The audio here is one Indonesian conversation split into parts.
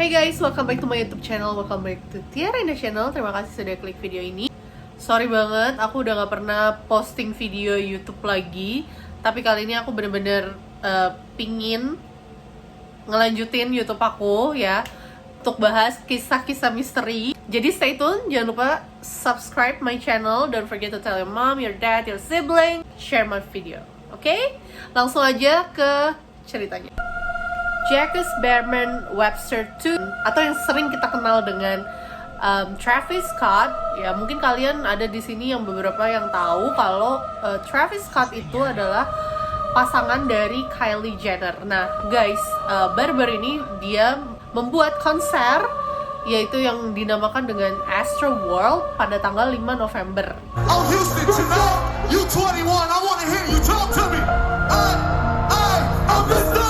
Hey guys, welcome back to my YouTube channel. Welcome back to Tiara Indah Channel. Terima kasih sudah klik video ini. Sorry banget, aku udah gak pernah posting video YouTube lagi. Tapi kali ini aku bener-bener pingin ngelanjutin YouTube aku ya, untuk bahas kisah-kisah misteri. Jadi stay tune, jangan lupa subscribe my channel. Don't forget to tell your mom, your dad, your sibling, share my video. Oke? Langsung aja ke ceritanya. Jacques Berman Webster II, atau yang sering kita kenal dengan Travis Scott, ya mungkin kalian ada di sini yang beberapa yang tahu kalau Travis Scott itu adalah pasangan dari Kylie Jenner. Nah guys, baru-baru ini dia membuat konser, yaitu yang dinamakan dengan Astro World pada tanggal 5 November. Oh Houston, tonight, you 21, I wanna hear you talk to me. I'm Mr.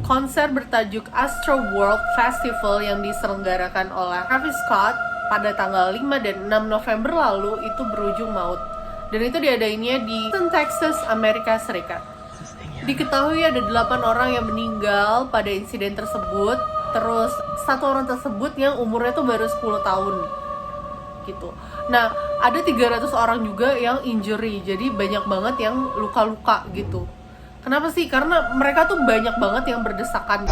Konser bertajuk Astro World Festival yang diselenggarakan oleh Travis Scott pada tanggal 5 dan 6 November lalu itu berujung maut. Dan itu diadainnya di Houston, Texas, Amerika Serikat. Diketahui ada 8 orang yang meninggal pada insiden tersebut. Terus satu orang tersebut yang umurnya tuh baru 10 tahun gitu. Nah, ada 300 orang juga yang injury. Jadi banyak banget yang luka-luka gitu. Kenapa sih? Karena mereka tuh banyak banget yang berdesakan.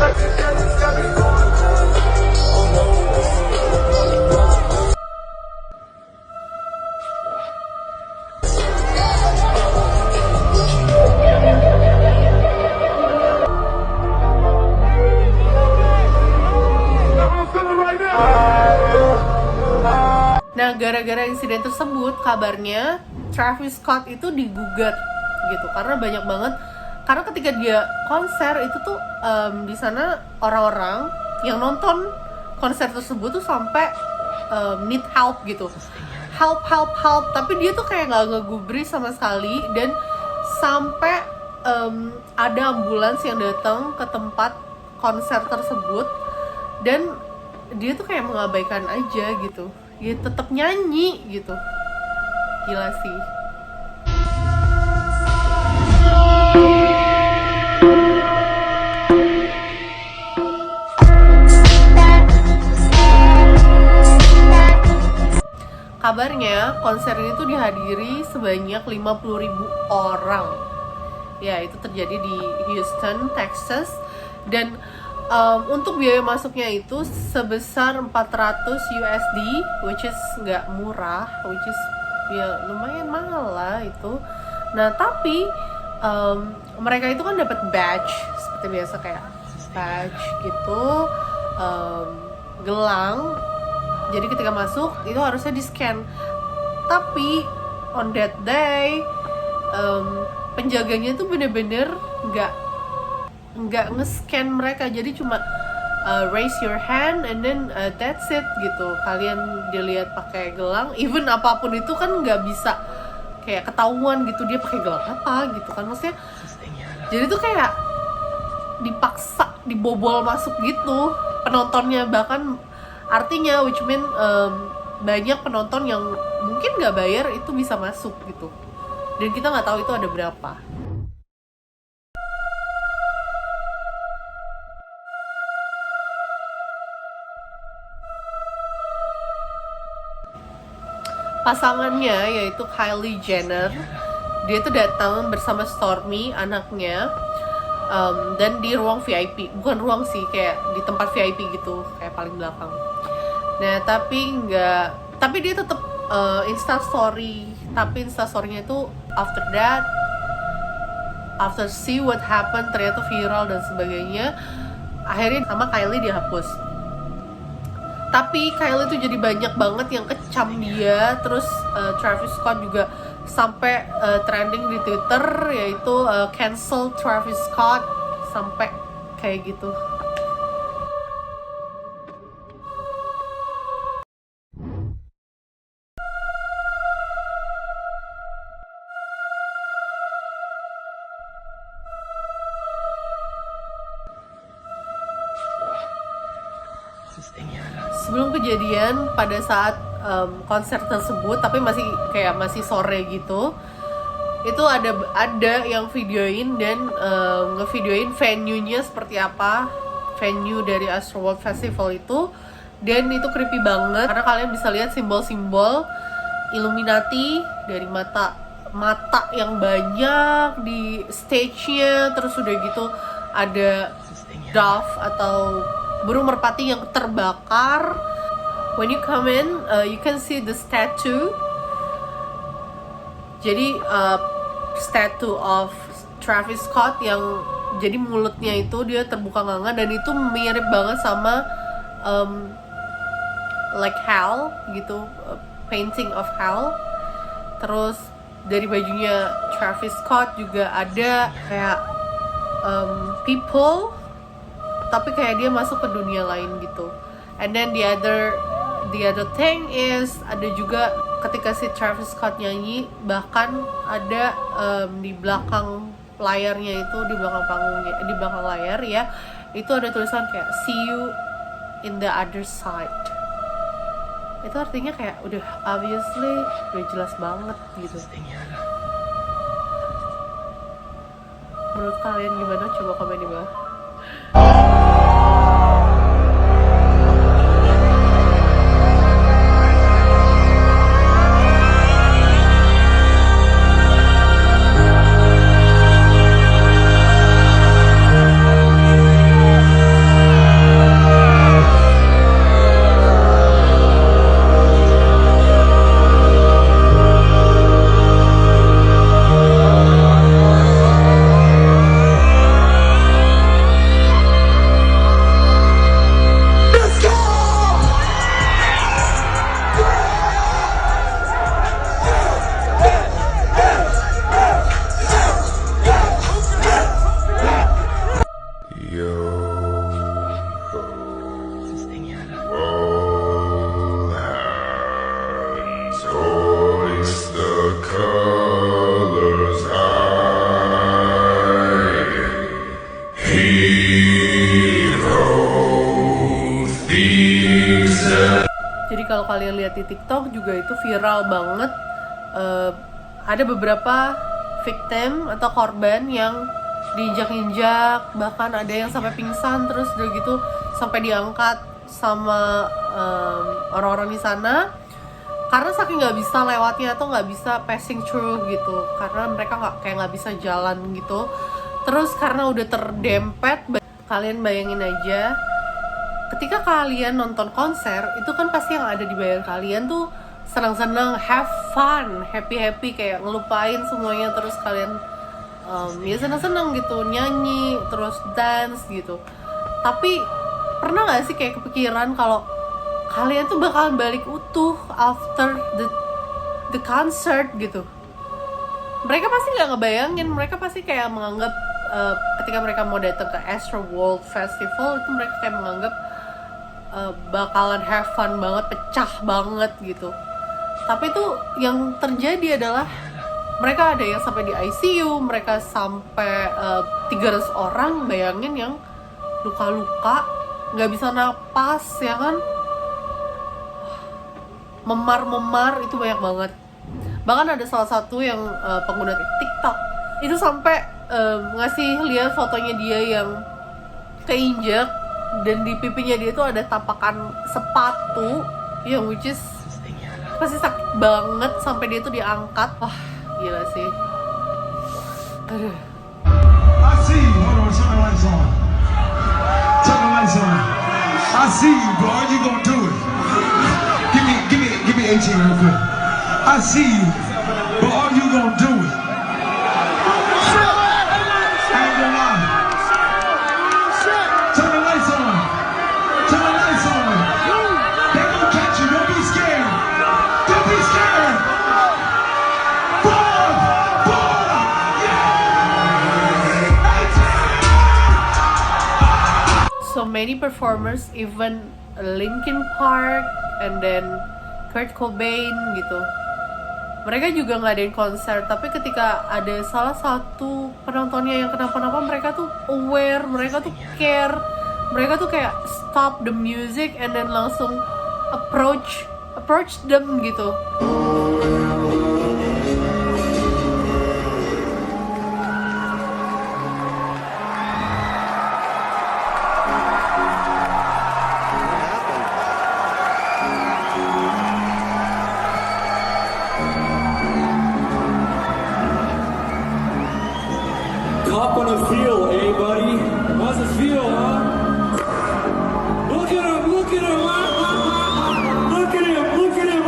Nah, gara-gara insiden tersebut, kabarnya Travis Scott itu digugat gitu. Karena banyak banget. Karena ketika dia konser itu tuh di sana orang-orang yang nonton konser tersebut tuh sampai need help gitu, help. Tapi dia tuh kayak nggak ngegubris sama sekali, dan sampai ada ambulans yang datang ke tempat konser tersebut, dan dia tuh kayak mengabaikan aja gitu. Dia tetap nyanyi gitu, gila sih. Kabarnya konser ini tuh dihadiri sebanyak 50.000 orang. Ya, itu terjadi di Houston, Texas. Dan untuk biaya masuknya itu sebesar 400 USD, which is nggak murah, which is ya lumayan mahal lah itu. Nah, tapi mereka itu kan dapat badge seperti biasa, kayak badge gitu, gelang. Jadi ketika masuk itu harusnya di scan. Tapi on that day penjaganya tuh bener-bener nggak nge-scan mereka. Jadi cuma raise your hand and then that's it gitu. Kalian dilihat pakai gelang, even apapun itu kan nggak bisa kayak ketahuan gitu dia pakai gelang apa gitu kan, maksudnya. Jadi tuh kayak dipaksa dibobol masuk gitu penontonnya, bahkan artinya which mean banyak penonton yang mungkin nggak bayar itu bisa masuk gitu, dan kita nggak tahu itu ada berapa. Pasangannya yaitu Kylie Jenner, dia tuh datang bersama Stormi, anaknya, dan di ruang VIP, bukan ruang sih, kayak di tempat VIP gitu, kayak paling belakang. Nah, tapi dia tetap instastory, tapi instastorynya itu after see what happened, ternyata viral dan sebagainya. Akhirnya sama Kylie dihapus. Tapi Kylie tuh jadi banyak banget yang kecam dia. Terus Travis Scott juga sampai trending di Twitter, yaitu cancel Travis Scott, sampai kayak gitu. sebelum kejadian pada saat konser tersebut, tapi masih sore gitu, itu ada yang videoin dan ngevideoin venue-nya seperti apa, venue dari Astroworld Festival itu. Dan itu creepy banget karena kalian bisa lihat simbol-simbol Illuminati dari mata yang banyak di stage-nya. Terus udah gitu ada dove atau burung merpati yang terbakar. When you come in, you can see the statue. Jadi statue of Travis Scott yang jadi mulutnya itu dia terbuka nganga, dan itu mirip banget sama like hell gitu, painting of hell. Terus dari bajunya Travis Scott juga ada kayak people, tapi kayak dia masuk ke dunia lain gitu. And then the other thing is ada juga ketika si Travis Scott nyanyi, bahkan ada di belakang layarnya itu, di belakang panggungnya, di belakang layar ya, itu ada tulisan kayak see you in the other side. Itu artinya kayak udah obviously udah jelas banget gitu. Menurut kalian gimana? Coba komen di bawah. Jadi kalau kalian lihat di TikTok juga itu viral banget. Ada beberapa victim atau korban yang diinjak-injak, bahkan ada yang sampai pingsan, terus udah gitu sampai diangkat sama orang-orang di sana karena saking nggak bisa lewatnya atau nggak bisa passing through gitu, karena mereka nggak bisa jalan gitu. Terus karena udah terdempet, kalian bayangin aja ketika kalian nonton konser itu kan pasti yang ada di bayangan kalian tuh senang-senang, have fun, happy kayak ngelupain semuanya, terus kalian ya senang-senang gitu, nyanyi terus dance gitu. Tapi pernah nggak sih kayak kepikiran kalau kalian tuh bakalan balik utuh after the concert gitu? Mereka pasti nggak ngebayangin, mereka pasti kayak menganggap ketika mereka mau datang ke Astroworld Festival itu mereka kayak menganggap bakalan have fun banget, pecah banget gitu. Tapi tuh yang terjadi adalah mereka ada yang sampai di ICU, mereka sampai 300 orang, bayangin, yang luka-luka, nggak bisa napas ya kan, memar itu banyak banget. Bahkan ada salah satu yang pengguna TikTok itu sampai ngasih lihat fotonya dia yang keinjak, dan di pipinya dia tuh ada tapakan sepatu yang which is pasti sakit banget sampai dia tuh diangkat. Wah, gila sih. Aduh. I see you. Hold on, turn the lights on. Turn the lights on. I see you, bro. Are you gonna do it? Give me 18 real quick. I see you, but are you gonna do it? I ain't gonna lie. Turn the lights on. Turn the lights on. They gonna catch you. Don't be scared. Don't be scared. Boom! Boom! So many performers, even Linkin Park and then Kurt Cobain gitu, mereka juga ngadain konser. Tapi ketika ada salah satu penontonnya yang kenapa-napa, mereka tuh aware, mereka tuh care, mereka tuh kayak stop the music and then langsung approach them gitu. Hop on the field, eh, buddy? How's it feel, huh? Look at him, look at him, look at him, look at him,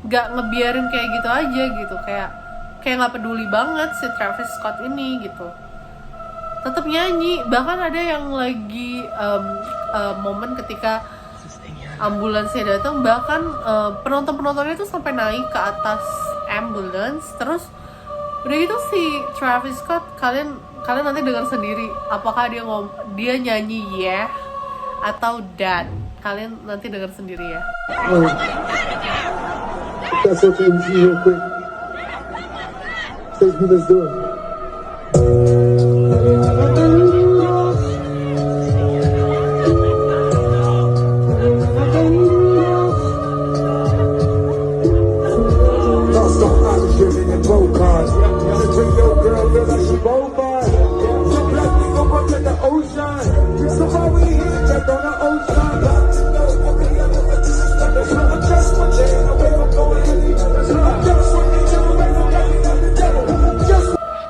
Gak ngebiarin kayak gitu aja gitu, kayak nggak peduli banget si Travis Scott ini gitu. Tetap nyanyi, bahkan ada yang lagi momen ketika ambulansnya datang, bahkan penontonnya tuh sampai naik ke atas ambulans. Terus udah gitu si Travis Scott, kalian nanti dengar sendiri apakah dia nyanyi yeah atau that. Kalian nanti dengar sendiri ya. That's okay with you real quick. Let's do it.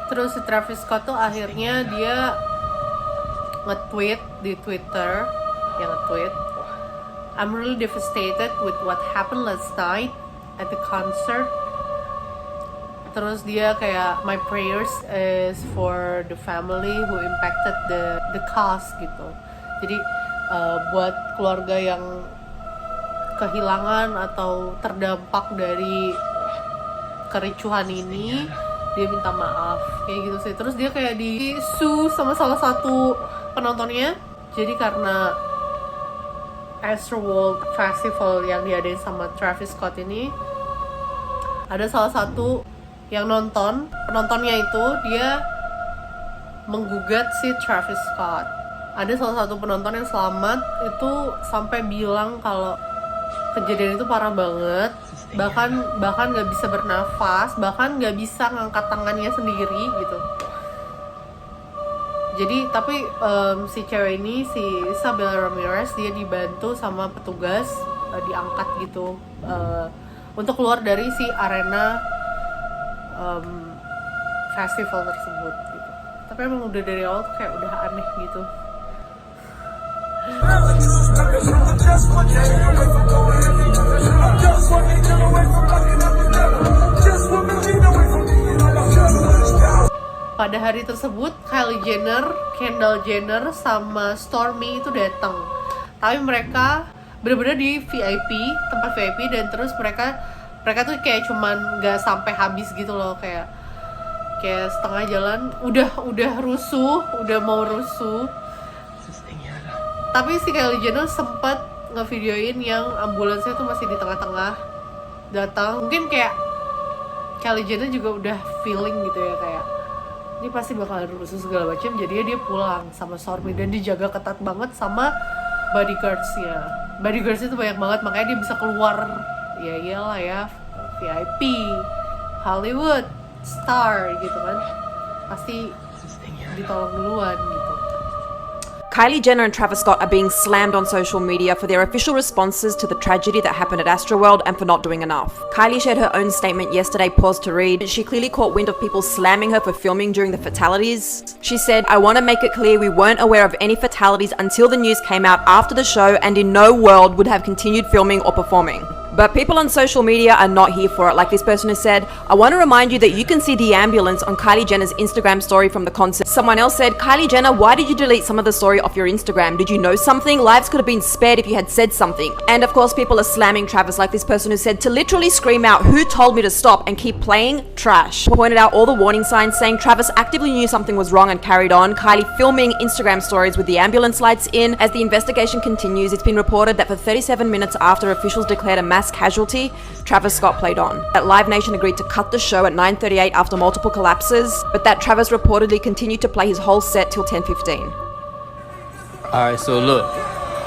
Terus si Travis Scott tuh akhirnya dia nge-tweet di Twitter, I'm really devastated with what happened last night at the concert. Terus dia kayak my prayers is for the family who impacted the cast gitu. Jadi buat keluarga yang kehilangan atau terdampak dari kericuhan ini, dia minta maaf kayak gitu sih. Terus dia kayak di-sue sama salah satu penontonnya. Jadi karena Astroworld Festival yang diadain sama Travis Scott ini, ada salah satu yang penontonnya itu dia menggugat si Travis Scott. Ada salah satu penonton yang selamat itu sampai bilang kalau kejadian itu parah banget, bahkan nggak bisa bernafas, bahkan nggak bisa ngangkat tangannya sendiri gitu. Jadi tapi si cewek ini, si Isabella Ramirez, dia dibantu sama petugas diangkat gitu untuk keluar dari si arena festival tersebut gitu. Tapi emang udah dari awal tuh kayak udah aneh gitu. Pada hari tersebut Kylie Jenner, Kendall Jenner sama Stormi itu datang. Tapi mereka bener-bener di VIP, tempat VIP, dan terus mereka tuh kayak cuman nggak sampai habis gitu loh, kayak setengah jalan udah rusuh, udah mau rusuh. Tapi si Kylie Jenner sempat ngevideoin yang ambulansnya tuh masih di tengah-tengah datang. Mungkin kayak Kylie Jenner juga udah feeling gitu ya, kayak ini pasti bakal rusuh segala macam. Jadi dia pulang sama Stormi dan dijaga ketat banget sama bodyguards-nya. Bodyguards-nya tuh banyak banget, makanya dia bisa keluar. Ya iyalah ya, VIP, Hollywood star gitu kan, pasti ditolong duluan gitu. Kylie Jenner and Travis Scott are being slammed on social media for their official responses to the tragedy that happened at Astroworld and for not doing enough. Kylie shared her own statement yesterday, paused to read. She clearly caught wind of people slamming her for filming during the fatalities. She said, "I want to make it clear we weren't aware of any fatalities until the news came out after the show, and in no world would have continued filming or performing." But people on social media are not here for it. Like this person who said, "I want to remind you that you can see the ambulance on Kylie Jenner's Instagram story from the concert." Someone else said, "Kylie Jenner, why did you delete some of the story off your Instagram? Did you know something? Lives could have been spared if you had said something." And of course, people are slamming Travis, like this person who said, "To literally scream out, 'Who told me to stop?' and keep playing trash." Pointed out all the warning signs, saying Travis actively knew something was wrong and carried on. Kylie filming Instagram stories with the ambulance lights in. As the investigation continues, it's been reported that for 37 minutes after officials declared a mass mass casualty, Travis Scott played on. That Live Nation agreed to cut the show at 9:38 after multiple collapses, but that Travis reportedly continued to play his whole set till 10:15. Alright, so look,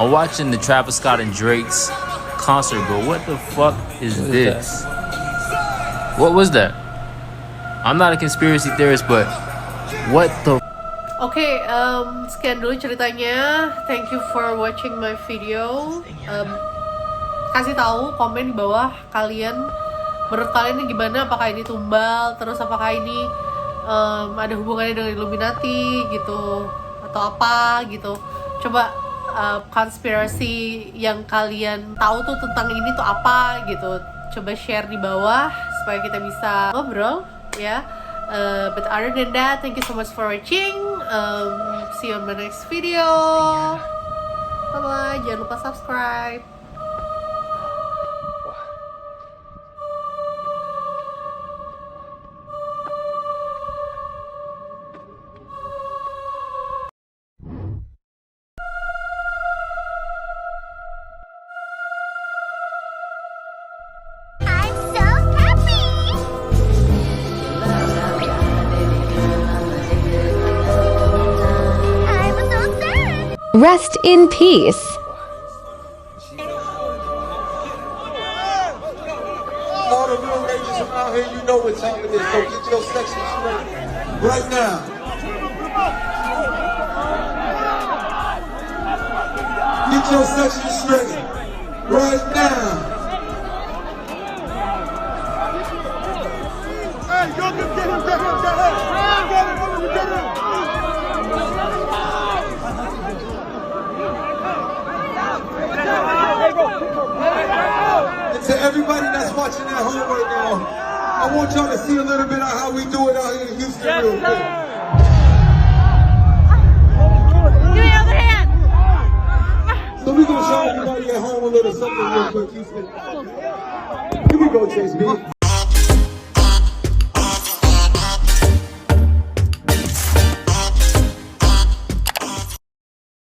I'm watching the Travis Scott and Drake's concert, but what the fuck is this? What was that? I'm not a conspiracy theorist, but what the Oke, sekian dulu ceritanya. Thank you for watching my video. Kasih tahu komen di bawah kalian, menurut kalian ini gimana? Apakah ini tumbal? Terus apakah ini ada hubungannya dengan Illuminati gitu atau apa gitu? Coba konspirasi yang kalian tahu tuh tentang ini tuh apa gitu? Coba share di bawah supaya kita bisa ngobrol ya. But other than that, thank you so much for watching. See you on my next video. Bye bye. Jangan lupa subscribe. I'm so happy! I'm so sad! Rest in peace. All the real ladies around here, you know what time it is. So get your section straight right now. Get your section straight right now. Hey, y'all can get him, get him, get him. Get him. And to everybody that's watching at home right now, I want y'all to see a little bit of how we do it out here in Houston real quick. Give me the other hand! So we're gonna show everybody at home a little something real quick, Houston. Here we go, Chase B.